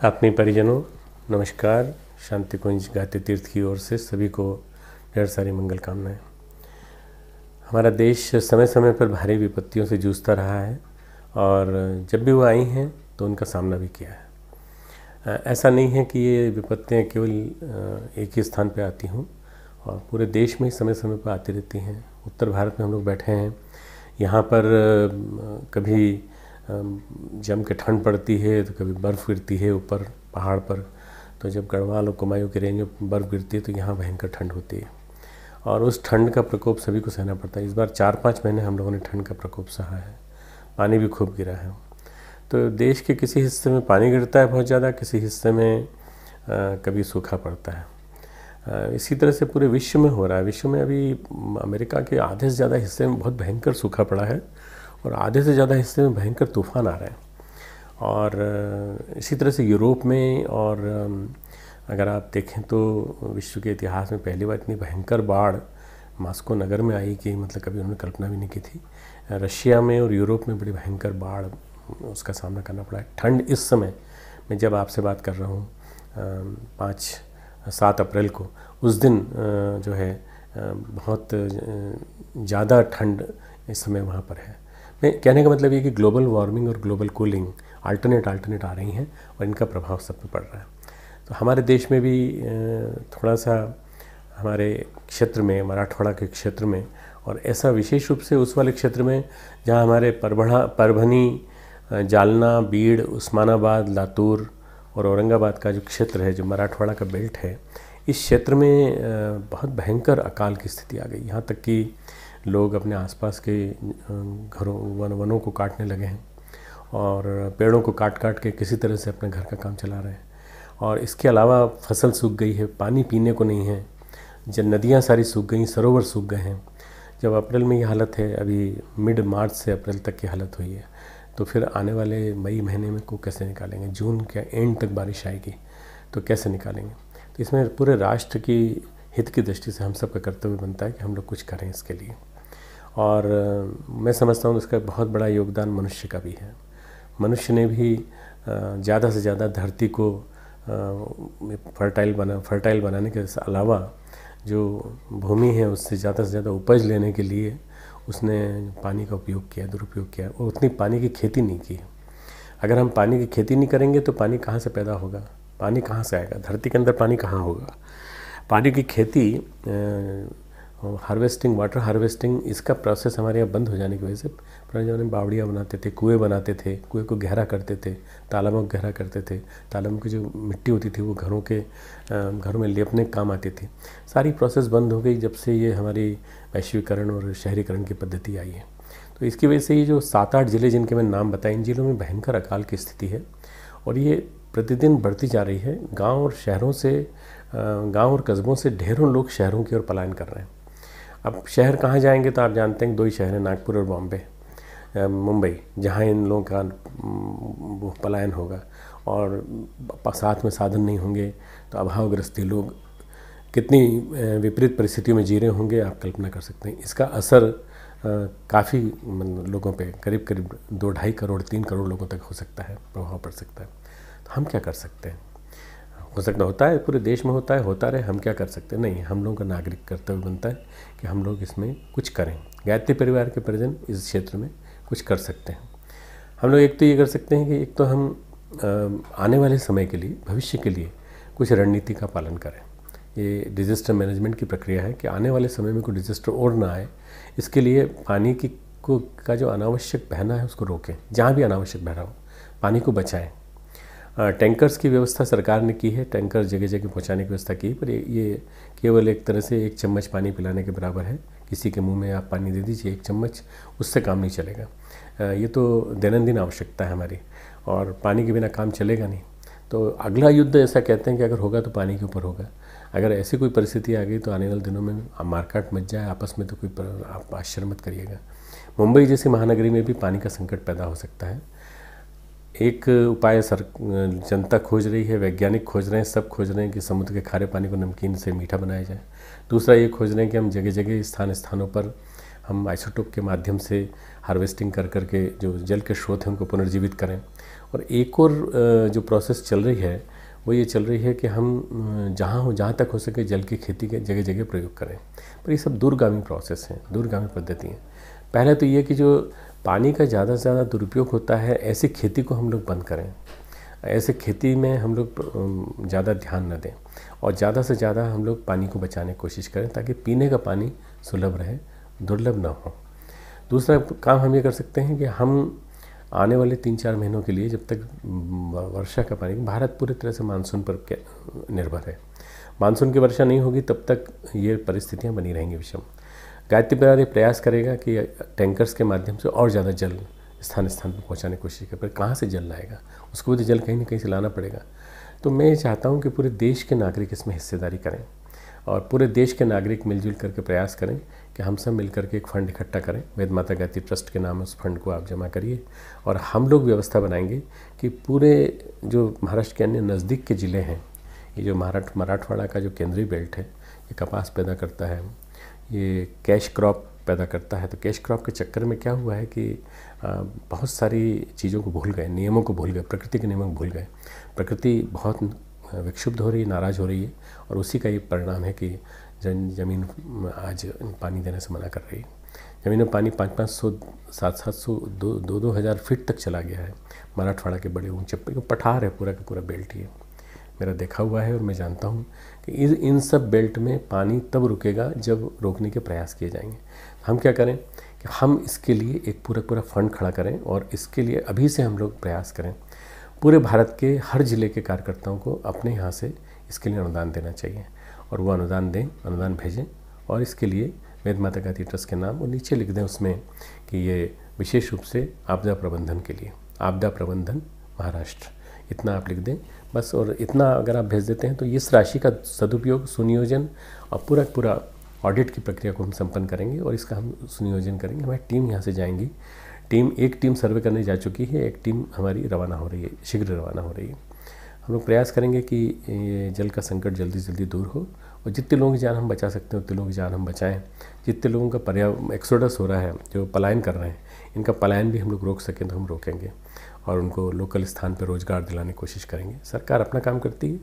अपने परिजनों नमस्कार। शांति कुंज गाते तीर्थ की ओर से सभी को ढेर सारी मंगल कामनाएं। हमारा देश समय समय पर भारी विपत्तियों से जूझता रहा है और जब भी वो आई हैं तो उनका सामना भी किया है। ऐसा नहीं है कि ये विपत्तियाँ केवल एक ही स्थान पर आती हों और पूरे देश में समय समय पर आती रहती हैं। उत्तर भारत में हम लोग बैठे हैं, यहाँ पर कभी जम के ठंड पड़ती है तो कभी बर्फ़ गिरती है ऊपर पहाड़ पर। तो जब गढ़वाल और कुमायूं की रेंज में बर्फ़ गिरती है तो यहाँ भयंकर ठंड होती है और उस ठंड का प्रकोप सभी को सहना पड़ता है। इस बार 4-5 महीने हम लोगों ने ठंड का प्रकोप सहा है, पानी भी खूब गिरा है। तो देश के किसी हिस्से में पानी गिरता है बहुत ज़्यादा, किसी हिस्से में कभी सूखा पड़ता है। इसी तरह से पूरे विश्व में हो रहा है। विश्व में अभी अमेरिका के आधे से ज़्यादा हिस्से में बहुत भयंकर सूखा पड़ा है और आधे से ज़्यादा हिस्से में भयंकर तूफान आ रहे हैं। और इसी तरह से यूरोप में और अगर आप देखें तो विश्व के इतिहास में पहली बार इतनी भयंकर बाढ़ मॉस्को नगर में आई कि मतलब कभी उन्होंने कल्पना भी नहीं की थी। रशिया में और यूरोप में बड़ी भयंकर बाढ़ उसका सामना करना पड़ा है। ठंड इस समय मैं जब आपसे बात कर रहा हूँ 5-7 अप्रैल को, उस दिन जो है बहुत ज़्यादा ठंड इस समय वहाँ पर है। मैं कहने का मतलब ये कि ग्लोबल वार्मिंग और ग्लोबल कूलिंग अल्टरनेट आ रही हैं और इनका प्रभाव सब पे पड़ रहा है। तो हमारे देश में भी थोड़ा सा हमारे क्षेत्र में, मराठवाड़ा के क्षेत्र में, और ऐसा विशेष रूप से उस वाले क्षेत्र में जहाँ हमारे परभनी, जालना, बीड़, उस्मानाबाद, लातूर और औरंगाबाद का जो क्षेत्र है, जो मराठवाड़ा का बेल्ट है, इस क्षेत्र में बहुत भयंकर अकाल की स्थिति आ गई। यहाँ तक कि लोग अपने आसपास के वनों को काटने लगे हैं और पेड़ों को काट के किसी तरह से अपने घर का काम चला रहे हैं। और इसके अलावा फसल सूख गई है, पानी पीने को नहीं है, जब नदियाँ सारी सूख गई, सरोवर सूख गए हैं। जब अप्रैल में ये हालत है, अभी मिड मार्च से अप्रैल तक की हालत हुई है, तो फिर आने वाले मई महीने में को कैसे निकालेंगे? जून के एंड तक बारिश आएगी तो कैसे निकालेंगे? तो इसमें पूरे राष्ट्र की हित की दृष्टि से हम सबका कर्तव्य बनता है कि हम लोग कुछ करें इसके लिए। और मैं समझता हूँ इसका बहुत बड़ा योगदान मनुष्य का भी है। मनुष्य ने भी ज़्यादा से ज़्यादा धरती को फर्टाइल बनाने के अलावा जो भूमि है उससे ज़्यादा से ज़्यादा उपज लेने के लिए उसने पानी का उपयोग किया, दुरुपयोग किया और उतनी पानी की खेती नहीं की। अगर हम पानी की खेती नहीं करेंगे तो पानी कहाँ से पैदा होगा? पानी कहाँ से आएगा? धरती के अंदर पानी कहाँ होगा? पानी की खेती, हार्वेस्टिंग, वाटर हार्वेस्टिंग, इसका प्रोसेस हमारे यहाँ बंद हो जाने की वजह से पुराने ज़माने में बावड़ियाँ बनाते थे, कुएँ बनाते थे, कुएँ को गहरा करते थे, तालाबों को गहरा करते थे। तालाबों की जो मिट्टी होती थी वो घरों में लेपने काम आती थी। सारी प्रोसेस बंद हो गई जब से ये हमारी वैश्वीकरण और शहरीकरण की पद्धति आई है। तो इसकी वजह से ये जो 7-8 ज़िले जिनके मैं नाम बताए, इन ज़िलों में भयंकर अकाल की स्थिति है और ये प्रतिदिन बढ़ती जा रही है। गाँव और कस्बों से ढेरों लोग शहरों की ओर पलायन कर रहे हैं। अब शहर कहाँ जाएंगे तो आप जानते हैं 2 ही शहर हैं, नागपुर और मुंबई, जहाँ इन लोगों का पलायन होगा और साथ में साधन नहीं होंगे तो अभावग्रस्ती लोग कितनी विपरीत परिस्थितियों में जी रहे होंगे आप कल्पना कर सकते हैं। इसका असर काफ़ी लोगों पे, करीब 2-2.5 करोड़ 3 करोड़ लोगों तक हो सकता है, प्रभाव पड़ सकता है। तो हम क्या कर सकते हैं? हो सकता होता है पूरे देश में होता है, होता रहे, हम क्या कर सकते हैं? नहीं, हम लोगों का नागरिक कर्तव्य बनता है कि हम लोग इसमें कुछ करें। गायत्री परिवार के परिजन इस क्षेत्र में कुछ कर सकते हैं। हम लोग एक तो ये कर सकते हैं कि एक तो हम आने वाले समय के लिए, भविष्य के लिए कुछ रणनीति का पालन करें। ये डिज़ास्टर मैनेजमेंट की प्रक्रिया है कि आने वाले समय में कोई डिज़ास्टर और ना आए, इसके लिए पानी का जो अनावश्यक बहना है उसको रोकें। जहाँ भी अनावश्यक बह रहा हो पानी को बचाएं। टैंकर्स की व्यवस्था सरकार ने की है, टैंकर जगह जगह पहुंचाने की व्यवस्था की है, पर ये केवल एक तरह से 1 चम्मच पानी पिलाने के बराबर है। किसी के मुंह में आप पानी दे दीजिए 1 चम्मच, उससे काम नहीं चलेगा। ये तो दैनंदिन आवश्यकता है हमारी और पानी के बिना काम चलेगा नहीं। तो अगला युद्ध ऐसा कहते हैं कि अगर होगा तो पानी के ऊपर होगा। अगर ऐसी कोई परिस्थिति आ गई तो आने वाले दिनों में मारकाट मच जाए आपस में, तो आप आश्चर्य मत करिएगा। मुंबई जैसी महानगरी में भी पानी का संकट पैदा हो सकता है। एक उपाय जनता खोज रही है, वैज्ञानिक खोज रहे हैं, सब खोज रहे हैं कि समुद्र के खारे पानी को नमकीन से मीठा बनाया जाए। दूसरा ये खोज रहे हैं कि हम जगह जगह स्थानों पर हम आइसोटोप के माध्यम से हार्वेस्टिंग कर करके जो जल के स्रोत हैं उनको पुनर्जीवित करें। और एक और जो प्रोसेस चल रही है वो ये चल रही है कि हम जहाँ तक हो सके जल की खेती के जगह जगह प्रयोग करें। पर ये सब दूरगामी प्रोसेस हैं, दूरगामी पद्धति हैं। पहले तो ये कि जो पानी का ज़्यादा से ज़्यादा दुरुपयोग होता है ऐसी खेती को हम लोग बंद करें, ऐसे खेती में हम लोग ज़्यादा ध्यान न दें और ज़्यादा से ज़्यादा हम लोग पानी को बचाने की कोशिश करें ताकि पीने का पानी सुलभ रहे, दुर्लभ ना हो। दूसरा काम हम ये कर सकते हैं कि हम आने वाले 3-4 महीनों के लिए, जब तक वर्षा का पानी, भारत पूरी तरह से मानसून पर निर्भर है, मानसून की वर्षा नहीं होगी तब तक ये परिस्थितियाँ बनी रहेंगी विषम। गायत्री परिवार ये प्रयास करेगा कि टैंकर्स के माध्यम से और ज़्यादा जल स्थान स्थान पर पहुँचाने की कोशिश करें। पर कहाँ से जल लाएगा, उसको भी तो जल कहीं ना कहीं से लाना पड़ेगा। तो मैं ये चाहता हूँ कि पूरे देश के नागरिक इसमें हिस्सेदारी करें और पूरे देश के नागरिक मिलजुल करके प्रयास करें कि हम सब मिलकर के एक फ़ंड इकट्ठा करें। वेद माता गायत्री ट्रस्ट के नाम उस फंड को आप जमा करिए और हम लोग व्यवस्था बनाएंगे कि पूरे जो महाराष्ट्र के अन्य नज़दीक के ज़िले हैं, ये जो मराठवाड़ा का जो केंद्रीय बेल्ट है, ये कपास पैदा करता है, ये कैश क्रॉप पैदा करता है। तो कैश क्रॉप के चक्कर में क्या हुआ है कि बहुत सारी चीज़ों को भूल गए, नियमों को भूल गए, प्रकृति के नियमों को भूल गए। प्रकृति बहुत विक्षुब्ध हो रही है, नाराज़ हो रही है और उसी का ये परिणाम है कि ज़मीन आज पानी देने से मना कर रही है। ज़मीन में पानी 500-500, 700-700, 2,000 फीट तक चला गया है। मराठवाड़ा के बड़े ऊंचे पठार है, पूरा का पूरा बेल्ट ये मेरा देखा हुआ है और मैं जानता हूँ कि इन सब बेल्ट में पानी तब रुकेगा जब रोकने के प्रयास किए जाएंगे। हम क्या करें कि हम इसके लिए एक पूरा फंड खड़ा करें और इसके लिए अभी से हम लोग प्रयास करें। पूरे भारत के हर ज़िले के कार्यकर्ताओं को अपने यहाँ से इसके लिए अनुदान देना चाहिए और वो अनुदान दें, अनुदान भेजें और इसके लिए वेद माता गायत्री ट्रस्ट के नाम और नीचे लिख दें उसमें कि ये विशेष रूप से आपदा प्रबंधन के लिए, आपदा प्रबंधन महाराष्ट्र, इतना आप लिख दें बस। और इतना अगर आप भेज देते हैं तो इस राशि का सदुपयोग, सुनियोजन और पूरा ऑडिट की प्रक्रिया को हम संपन्न करेंगे और इसका हम सुनियोजन करेंगे। हमारी टीम यहाँ से जाएंगी, एक टीम सर्वे करने जा चुकी है, एक टीम हमारी रवाना हो रही है, शीघ्र रवाना हो रही है। हम लोग प्रयास करेंगे कि ये जल का संकट जल्दी से जल्दी दूर हो और जितने लोगों की जान हम बचा सकते हैं उतने लोगों की जान हम बचाएं। जितने लोगों का एक्सोडस हो रहा है, जो पलायन कर रहे हैं, इनका पलायन भी हम लोग रोक सकें तो हम रोकेंगे और उनको लोकल स्थान पर रोजगार दिलाने की कोशिश करेंगे। सरकार अपना काम करती है,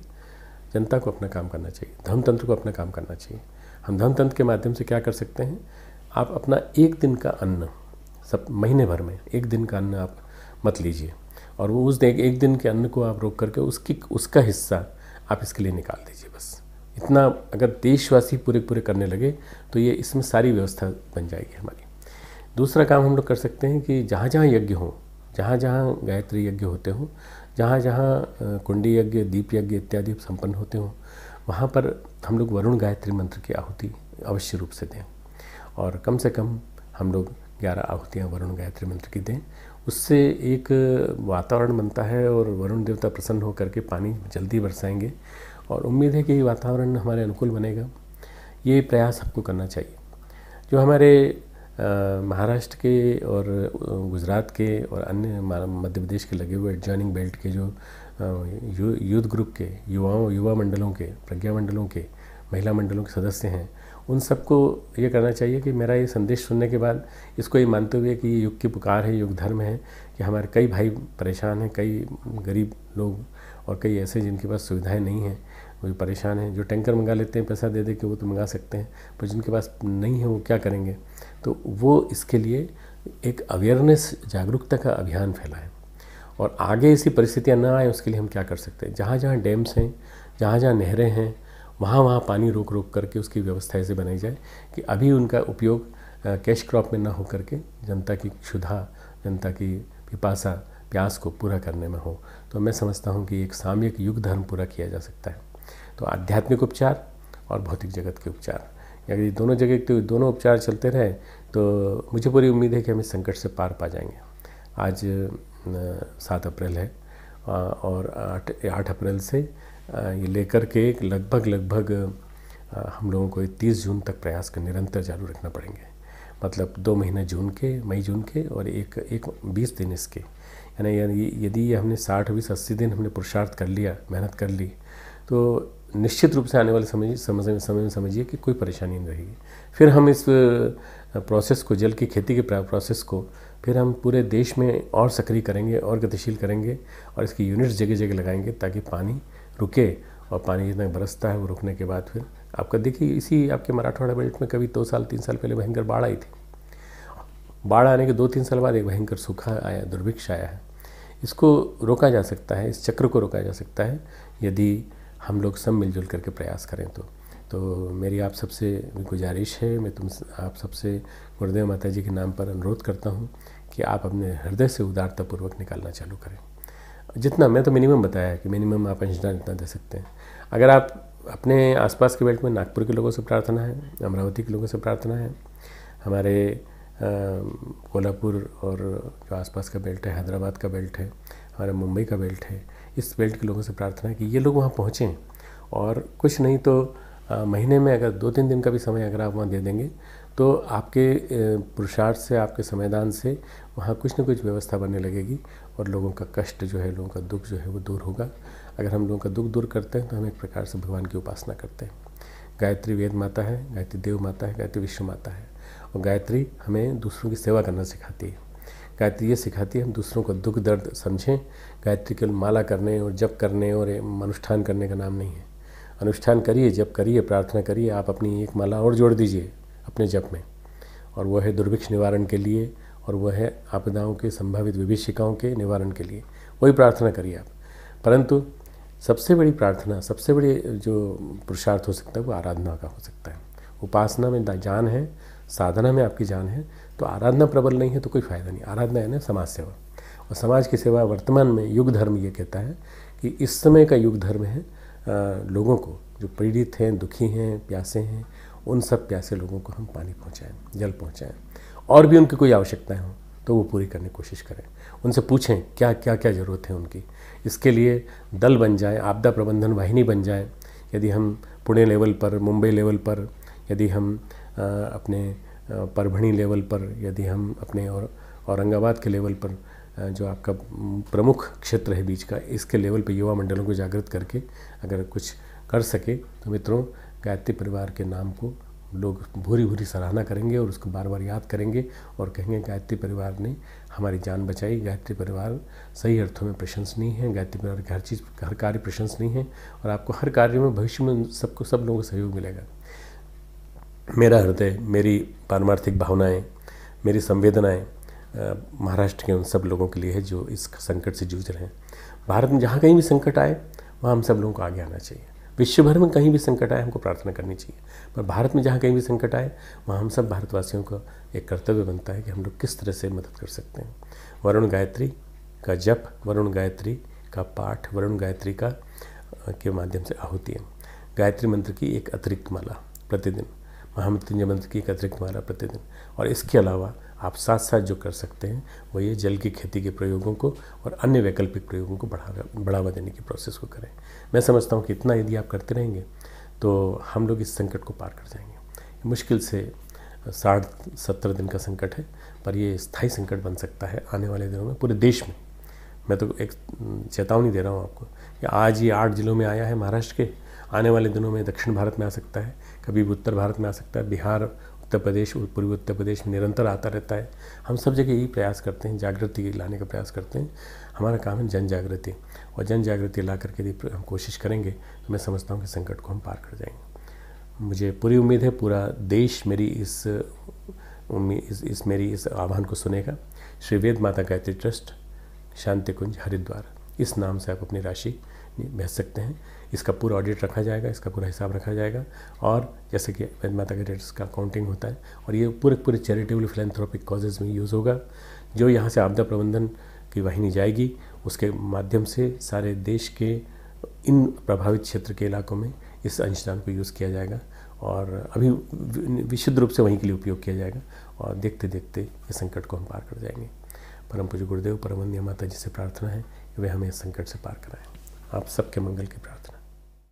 जनता को अपना काम करना चाहिए, धर्मतंत्र को अपना काम करना चाहिए। हम धर्मतंत्र के माध्यम से क्या कर सकते हैं, आप अपना एक दिन का अन्न, सब महीने भर में एक दिन का अन्न आप मत लीजिए और वो उस एक दिन के अन्न को आप रोक करके उसका हिस्सा आप इसके लिए निकाल दीजिए। बस इतना अगर देशवासी पूरे करने लगे तो ये इसमें सारी व्यवस्था बन जाएगी हमारी। दूसरा काम हम लोग कर सकते हैं कि जहाँ जहाँ यज्ञ हों, जहाँ जहाँ गायत्री यज्ञ होते हों, जहाँ जहाँ कुंडी यज्ञ, दीप यज्ञ इत्यादि संपन्न होते हों, वहाँ पर हम लोग वरुण गायत्री मंत्र की आहुति अवश्य रूप से दें और कम से कम हम लोग 11 आहुतियाँ वरुण गायत्री मंत्र की दें। उससे एक वातावरण बनता है और वरुण देवता प्रसन्न होकर के पानी जल्दी बरसाएंगे और उम्मीद है कि वातावरण हमारे अनुकूल बनेगा। ये प्रयास आपको करना चाहिए। जो हमारे महाराष्ट्र के और गुजरात के और अन्य मध्य प्रदेश के लगे हुए एडजॉइनिंग बेल्ट के जो यूथ ग्रुप के युवा मंडलों के, प्रज्ञा मंडलों के, महिला मंडलों के सदस्य हैं, उन सबको ये करना चाहिए कि मेरा ये संदेश सुनने के बाद इसको ये मानते हुए कि ये युग की पुकार है, युग धर्म है कि हमारे कई भाई परेशान हैं, कई गरीब लोग और कई ऐसे जिनके पास सुविधाएं नहीं हैं, वो भी परेशान हैं। जो टैंकर मंगा लेते हैं पैसा दे के वो तो मंगा सकते हैं, पर जिनके पास नहीं है वो क्या करेंगे। तो वो इसके लिए एक अवेयरनेस, जागरूकता का अभियान फैलाएं और आगे ऐसी परिस्थितियाँ ना आए उसके लिए हम क्या कर सकते हैं। जहाँ जहाँ डैम्स हैं, जहाँ जहाँ नहरें हैं, वहाँ पानी रोक करके उसकी व्यवस्था ऐसे बनाई जाए कि अभी उनका उपयोग कैश क्रॉप में ना हो करके जनता की क्षुधा, जनता की पिपासा, प्यास को पूरा करने में हो। तो मैं समझता हूँ कि एक सामयिक युग धर्म पूरा किया जा सकता है। तो आध्यात्मिक उपचार और भौतिक जगत के उपचार, अगर ये दोनों जगह के दोनों उपचार चलते रहे तो मुझे पूरी उम्मीद है कि हम इस संकट से पार पा जाएंगे। आज 7 अप्रैल है और 8 अप्रैल से ये लेकर के लगभग हम लोगों को 30 जून तक प्रयास का निरंतर जारी रखना पड़ेंगे। मतलब 2 महीने जून के, मई जून के और एक 20 दिन इसके, यानी यदि हमने 60-20-80 दिन हमने पुरुषार्थ कर लिया, मेहनत कर ली, तो निश्चित रूप से आने वाले समय में समझिए कि कोई परेशानी नहीं रहेगी। फिर हम इस प्रोसेस को, जल की खेती के प्रोसेस को फिर हम पूरे देश में और सक्रिय करेंगे और गतिशील करेंगे और इसकी यूनिट्स जगह जगह लगाएंगे ताकि पानी रुके। और पानी जितना बरसता है वो रुकने के बाद फिर आपका देखिए, इसी आपके मराठवाड़ा बेल्ट में कभी 2 साल 3 साल पहले भयंकर बाढ़ आई थी। बाढ़ आने के 2-3 साल बाद एक भयंकर सूखा आया, दुर्भिक्ष आया है। इसको रोका जा सकता है, इस चक्र को रोका जा सकता है यदि हम लोग सब मिलजुल करके प्रयास करें तो मेरी आप सबसे गुजारिश है, आप सबसे गुरुदेव माता जी के नाम पर अनुरोध करता हूँ कि आप अपने हृदय से उदारतापूर्वक निकालना चालू करें। जितना मैं तो मिनिमम बताया है कि मिनिमम आप अंशदान इतना दे सकते हैं। अगर आप अपने आसपास के बेल्ट में नागपुर के लोगों से प्रार्थना है, अमरावती के लोगों से प्रार्थना है, हमारे कोल्हापुर और जो आसपास का बेल्ट है, हैदराबाद का बेल्ट है, हमारा मुंबई का बेल्ट है, इस बेल्ट के लोगों से प्रार्थना है कि ये लोग वहाँ पहुँचें। और कुछ नहीं तो महीने में अगर 2-3 दिन का भी समय अगर आप वहाँ दे देंगे तो आपके पुरुषार्थ से, आपके समयदान से वहाँ कुछ न कुछ व्यवस्था बनने लगेगी और लोगों का कष्ट जो है, लोगों का दुख जो है वो दूर होगा। अगर हम लोगों का दुख दूर करते हैं तो हम एक प्रकार से भगवान की उपासना करते हैं। गायत्री वेद माता है, गायत्री देव माता है, गायत्री विश्व माता है। और गायत्री हमें दूसरों की सेवा करना सिखाती है। गायत्री ये सिखाती है हम दूसरों का दुख दर्द समझें। गायत्री केवल माला करने और जप करने और अनुष्ठान करने का नाम नहीं है। अनुष्ठान करिए, जप करिए, प्रार्थना करिए, आप अपनी एक माला और जोड़ दीजिए अपने जप में, और वह है दुर्भिक्ष निवारण के लिए, और वह है आपदाओं के संभावित विभीषिकाओं के निवारण के लिए। वही प्रार्थना करिए आप। परंतु सबसे बड़ी प्रार्थना, सबसे बड़ी जो पुरुषार्थ हो सकता है वो आराधना का हो सकता है। उपासना में जान है, साधना में आपकी जान है, तो आराधना प्रबल नहीं है तो कोई फ़ायदा नहीं। आराधना है ना समाज सेवा, और समाज की सेवा वर्तमान में युग धर्म ये कहता है कि इस समय का युग धर्म है लोगों को जो पीड़ित हैं, दुखी हैं, प्यासे हैं, उन सब प्यासे लोगों को हम पानी पहुंचाएं, जल पहुंचाएं, और भी उनकी कोई आवश्यकताएं हों तो वो पूरी करने की कोशिश करें। उनसे पूछें क्या क्या क्या ज़रूरत है उनकी। इसके लिए दल बन जाए, आपदा प्रबंधन वाहिनी बन जाए। यदि हम पुणे लेवल पर, मुंबई लेवल पर, यदि हम अपने परभणी लेवल पर, यदि हम अपने औरंगाबाद के लेवल पर, जो आपका प्रमुख क्षेत्र है बीच का, इसके लेवल पे युवा मंडलों को जागृत करके अगर कुछ कर सके तो मित्रों, गायत्री परिवार के नाम को लोग भूरी भूरी सराहना करेंगे और उसको बार बार याद करेंगे और कहेंगे गायत्री परिवार ने हमारी जान बचाई। गायत्री परिवार सही अर्थों में प्रशंसनीय है। गायत्री परिवार की हर चीज़, हर कार्य प्रशंसनीय है और आपको हर कार्य में भविष्य में सब लोगों को सहयोग मिलेगा। मेरा हृदय, मेरी पारमार्थिक भावनाएँ, मेरी संवेदनाएँ महाराष्ट्र के उन सब लोगों के लिए है जो इस संकट से जूझ रहे हैं। भारत में जहाँ कहीं भी संकट आए वहाँ हम सब लोगों को आगे आना चाहिए। विश्व भर में कहीं भी संकट आए हमको प्रार्थना करनी चाहिए, पर भारत में जहाँ कहीं भी संकट आए वहाँ हम सब भारतवासियों का एक कर्तव्य बनता है कि हम लोग किस तरह से मदद कर सकते हैं। वरुण गायत्री का जप, वरुण गायत्री का पाठ, वरुण गायत्री का के माध्यम से आहुति है। गायत्री मंत्र की एक अतिरिक्त माला प्रतिदिन, महामृत्युंजय मंत्र की एक अतिरिक्त माला प्रतिदिन, और इसके अलावा आप साथ साथ जो कर सकते हैं वो ये जल की खेती के प्रयोगों को और अन्य वैकल्पिक प्रयोगों को बढ़ावा देने की प्रोसेस को करें। मैं समझता हूँ कि इतना यदि आप करते रहेंगे तो हम लोग इस संकट को पार कर जाएंगे। मुश्किल से 60-70 दिन का संकट है, पर ये स्थायी संकट बन सकता है आने वाले दिनों में पूरे देश में। मैं तो एक चेतावनी दे रहा हूँ आपको कि आज ये 8 जिलों में आया है महाराष्ट्र के, आने वाले दिनों में दक्षिण भारत में आ सकता है, कभी भी उत्तर भारत में आ सकता है, बिहार, उत्तर प्रदेश, पूर्वी उत्तर प्रदेश में निरंतर आता रहता है। हम सब जगह यही प्रयास करते हैं, जागृति लाने का प्रयास करते हैं। हमारा काम है जन जागृति, और जन जागृति ला करके यदि हम कोशिश करेंगे तो मैं समझता हूँ कि संकट को हम पार कर जाएंगे। मुझे पूरी उम्मीद है पूरा देश मेरी इस आह्वान को सुनेगा। श्री वेद माता गायत्री ट्रस्ट, शांति कुंज, हरिद्वार, इस नाम से आप अपनी राशि भेज सकते हैं। इसका पूरा ऑडिट रखा जाएगा, इसका पूरा हिसाब रखा जाएगा, और जैसे कि वेद माता के रेट्स का काउंटिंग होता है, और ये पूरे चैरिटेबल फिलैंथ्रोपिक कॉजेज़ में यूज़ होगा। जो यहाँ से आपदा प्रबंधन की वाहिनी जाएगी उसके माध्यम से सारे देश के इन प्रभावित क्षेत्र के इलाकों में इस अंशदान को यूज़ किया जाएगा, और अभी विशुद्ध रूप से वहीं के लिए उपयोग किया जाएगा, और देखते देखते इस संकट को हम पार कर जाएंगे। परम पूज्य गुरुदेव परमवंदनीय माता जी से प्रार्थना है कि वे हमें इस संकट से पार कराएं। आप सबके मंगल की प्रार्थना।